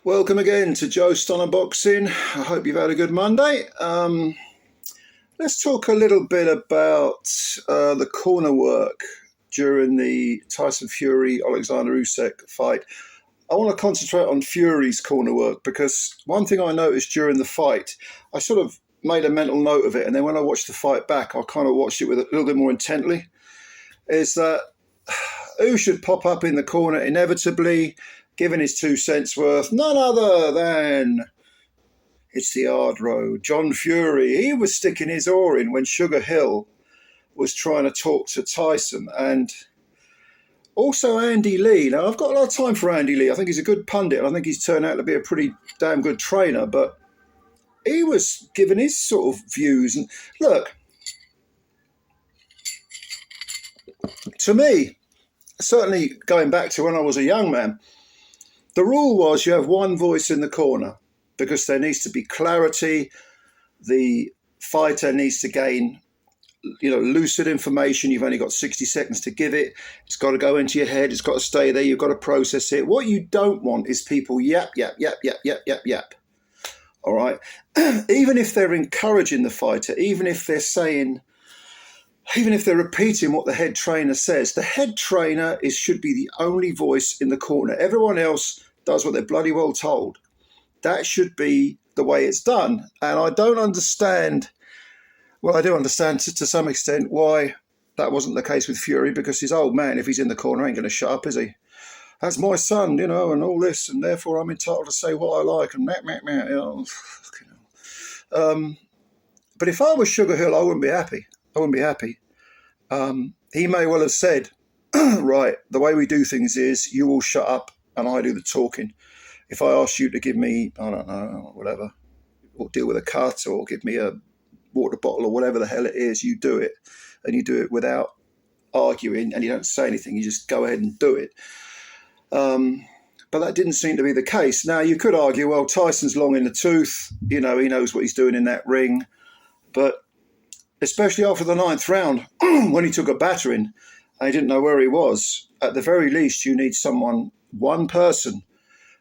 Welcome again to Joe Stunner Boxing. I hope you've had a good Monday. Let's talk a little bit about the corner work during the Tyson Fury Oleksandr Usyk fight. I want to concentrate on Fury's corner work because one thing I noticed during the fight, I sort of made a mental note of it, and then when I watched the fight back, I kind of watched it with a little bit more intently, is that Usyk pop up in the corner inevitably, giving his 2 cents worth, none other than, it's the hard road, John Fury. He was sticking his oar in when Sugar Hill was trying to talk to Tyson. And also Andy Lee. Now, I've got a lot of time for Andy Lee. I think he's a good pundit, and I think he's turned out to be a pretty damn good trainer. But he was giving his sort of views. And look, to me, certainly going back to when I was a young man, the rule was you have one voice in the corner because there needs to be clarity. The fighter needs to gain, lucid information. You've only got 60 seconds to give it. It's got to go into your head. It's got to stay there. You've got to process it. What you don't want is people yap, yap, yap, yap, yap, yap, yap. All right? Even if they're encouraging the fighter, even if they're repeating what the head trainer says, the head trainer should be the only voice in the corner. Everyone else does what they're bloody well told. That should be the way it's done. And I don't understand, well, I do understand to some extent why that wasn't the case with Fury, because his old man, if he's in the corner, ain't going to shut up, is he? That's my son, and all this, and therefore I'm entitled to say what I like, and but if I was Sugar Hill, I wouldn't be happy. He may well have said, right, the way we do things is you all shut up and I do the talking. If I ask you to give me, I don't know, whatever, or deal with a cut or give me a water bottle or whatever the hell it is, you do it. And you do it without arguing and you don't say anything. You just go ahead and do it. But that didn't seem to be the case. Now, you could argue, well, Tyson's long in the tooth. He knows what he's doing in that ring. But especially after the 9th round, when he took a battering and he didn't know where he was, at the very least, you need someone, one person,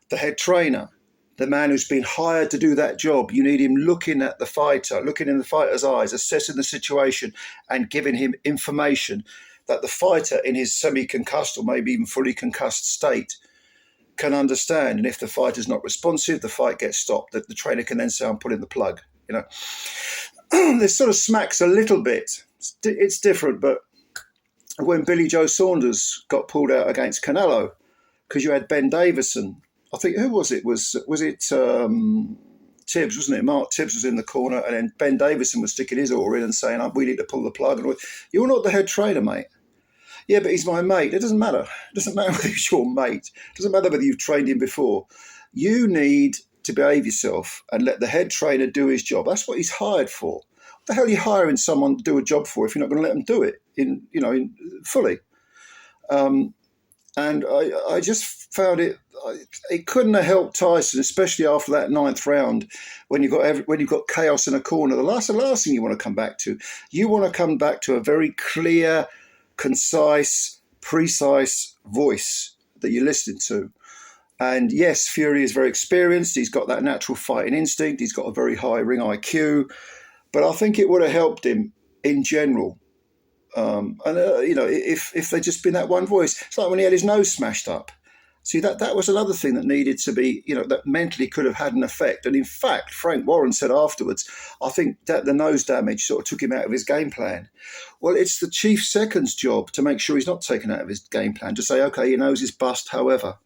the head trainer, the man who's been hired to do that job. You need him looking at the fighter, looking in the fighter's eyes, assessing the situation and giving him information that the fighter in his semi-concussed or maybe even fully concussed state can understand. And if the fighter's not responsive, the fight gets stopped. The trainer can then say, I'm pulling the plug, This sort of smacks a little bit. It's different, but when Billy Joe Saunders got pulled out against Canelo, because you had Ben Davison, I think, who was it? Was it Tibbs, wasn't it? Mark Tibbs was in the corner, and then Ben Davison was sticking his oar in and saying, we need to pull the plug. And you're not the head trainer, mate. Yeah, but he's my mate. It doesn't matter. It doesn't matter whether he's your mate. It doesn't matter whether you've trained him before. You need to behave yourself and let the head trainer do his job. That's what he's hired for. What the hell are you hiring someone to do a job for if you're not going to let them do it in fully? And I just found it couldn't have helped Tyson, especially after that 9th round, when you've got chaos in a corner. The last thing you want to come back to. You want to come back to a very clear, concise, precise voice that you're listening to. And yes, Fury is very experienced. He's got that natural fighting instinct. He's got a very high ring IQ. But I think it would have helped him in general. If they'd just been that one voice. It's like when he had his nose smashed up. See, that was another thing that needed to be, that mentally could have had an effect. And in fact, Frank Warren said afterwards, I think that the nose damage sort of took him out of his game plan. Well, it's the chief second's job to make sure he's not taken out of his game plan, to say, okay, your nose is bust, however,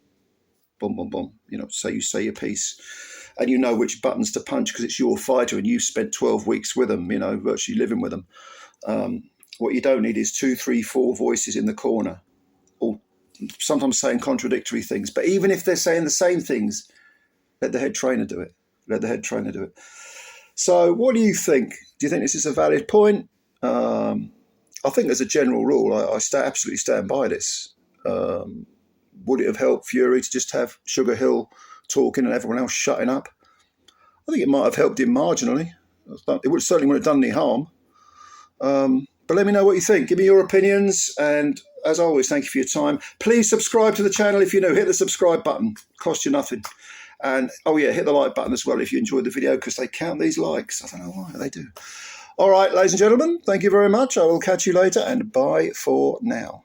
boom, boom, boom, so you say your piece. And you know which buttons to punch because it's your fighter and you've spent 12 weeks with them, virtually living with them. What you don't need is 2, 3, 4 voices in the corner, all sometimes saying contradictory things. But even if they're saying the same things, let the head trainer do it. So what do you think? Do you think this is a valid point? I think as a general rule, I absolutely stand by this. Would it have helped Fury to just have Sugar Hill talking and everyone else shutting up? I think it might have helped him marginally. It certainly wouldn't have done any harm. But let me know what you think. Give me your opinions. And as always, thank you for your time. Please subscribe to the channel if you're new. Hit the subscribe button. Cost you nothing. And, oh yeah, hit the like button as well if you enjoyed the video, because they count these likes. I don't know why, they do. All right, ladies and gentlemen, thank you very much. I will catch you later, and bye for now.